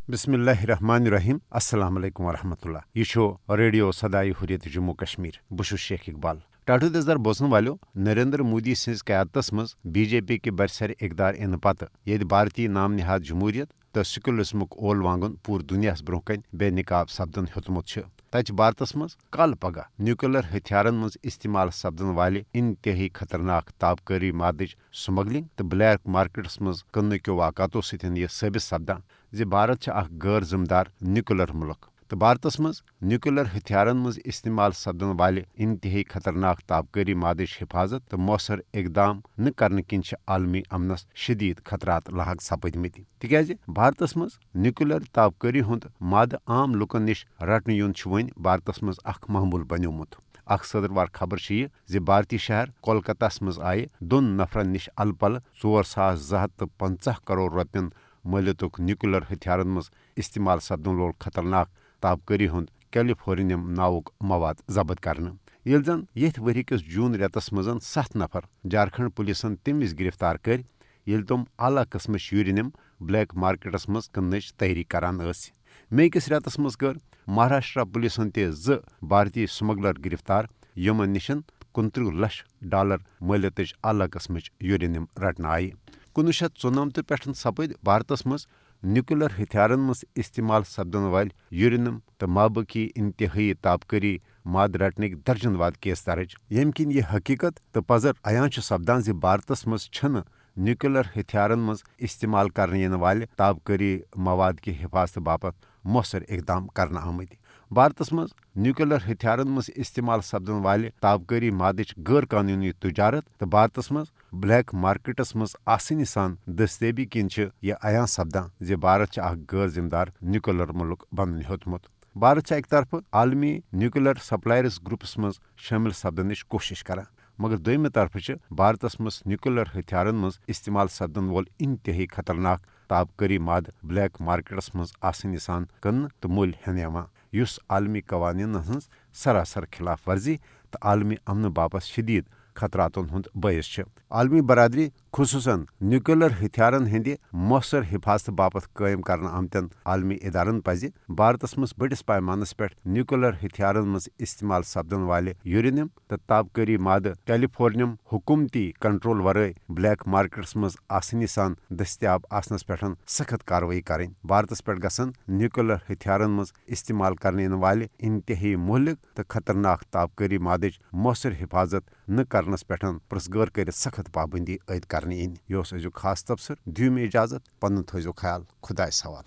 بسم اللہ الرحمن الرحیم السلام علیکم ورحمۃ اللہ یہ ریڈیو صدائے حریت جموں کشمیر بہ شیخ اقبال ٹاٹو دزدر بوزن والو نریندر مودی سز قیادتس مز بی جے پی کے برسر اقدار ان پتہ یہ بھارتی نام نہاد جمہوریت تو سیکولرزمک اول وانگن پور دنیا برہ کن بے نقاب سپدن ہیوتمت تچ بھارتس مز کل پگہ نیوکلر ہتھیارن مز استعمال سپدن والے انتہائی خطرناک تابکاری مادچ سمگلنگ تو بلیک مارکیٹس مز کن کیو واقعاتوں ستن یہ ثابت سپدان زِ بھارت اخ غیر ذمہ دار نیوکلر ملک تو بھارتس مز نیوکلر ہتھیارن مز استعمال سپدن والے انتہائی خطرناک تابکاری مادچ حفاظت تو مؤثر اقدام نہ کرنے کن عالمی امنس شدید خطرات لاحق سپدمت تکیاز بھارتس مز نیوکلر تابکاری ہند مادہ عام لکن نش رٹن یون ون بھارتس مز اخ معمول بنیومت اخ صدروار خبر یہ زِ بھارتی شہر کولکتہ مز آئے دون نفرن نش الہٕ پلہٕ 4,250 کروڑ رۄپین مٲلِیتُک نیوکلر ہتھیارن مز استعمال سپدن وول خطرناک تابکاری ہند کیلیفورنیم ناوک مواد ضبط کرنے یل زن یتھ ؤری کس جون ریتس مز 7 نفر جھارکھنڈ پولیسن تم وز گرفتار کر یل تم اعلی قسمچ یورینیم بلیک مارکیٹس مز کننچ تیاری کران ٲسۍ مئی کس ریتس مز کر مہاراشٹرا پولیسن تہ بھارتی سمگلر گرفتار یمن نشن $29 لچھ مٲلِیتٕچ اعلی قسمچ یورینیم رٹنہ آئی 1994 پٮ۪ٹھ سپد بھارتس مز نیوکلر ہتھیارن مز استعمال سپدن ول یورینیم تو مابقی انتہائی تابکاری ماد رٹنک درجن واد کیس درج یم کن یہ حقیقت تو پزر عیاں سپدان زِ بھارتس مز چھنہ نیوکلر ہتھیارن مز استعمال کرنے ین والہ تابکاری مواد کی حفاظت باپت مؤثر اقدام کرنے آمت بھارتس مز نیوکلر ہتھیارن مز استعمال سپدن والہ تابکاری مادچ غیر قانونی تجارت تو بھارتس مز بلیک مارکیٹس مز آسانی سان دستیابی کن یہ عیاں سپدان زِ بھارت اخ غیر ذمہ دار نیوکلر ملک بنن ہیوتمت بھارت اکہ طرف عالمی نیوکلر سپلائرز گروپس مز شامل سپدنچ کوشش کران مگر دویمہ طرف بھارتس مز نیوکلر ہتھیارن مز استعمال سپدن وول انتہائی خطرناک تابکاری ماد بلیک مارکیٹس مز آسانی سان کن تو مل ہین یس عالمی قوانین ہز سراسر خلاف ورزی تو عالمی امن باپت شدید خطراتن ہند باعث عالمی برادری خصوصاً نیوکلر ہتھیارن ہند مؤثر حفاظت باپت قائم کرنے آمتن عالمی ادارن پزِ بھارتس مز بڑس پیمانس پہ نیوکلر ہتھیارن مز استعمال سپدن والہ یورینیم تو تابکاری مادہ کیلیفورنیم حکومتی کنٹرول ورائے بلیک مارکیٹس مز آسانی سان دستیاب آسنس پہ سخت کاروٲیی کریں بھارتس پہ گژھن نیوکلر ہتھیارن مز استعمال کرنے والہ انتہائی مہلک تو خطرناک تابکاری مادچ مؤثر حفاظت نہ کرنس پہ پرسگار کر سخت پابندی عائد کرنے یہ ازیک خاص تبصر دیو میں اجازت پن تھو خیال خدائے سوال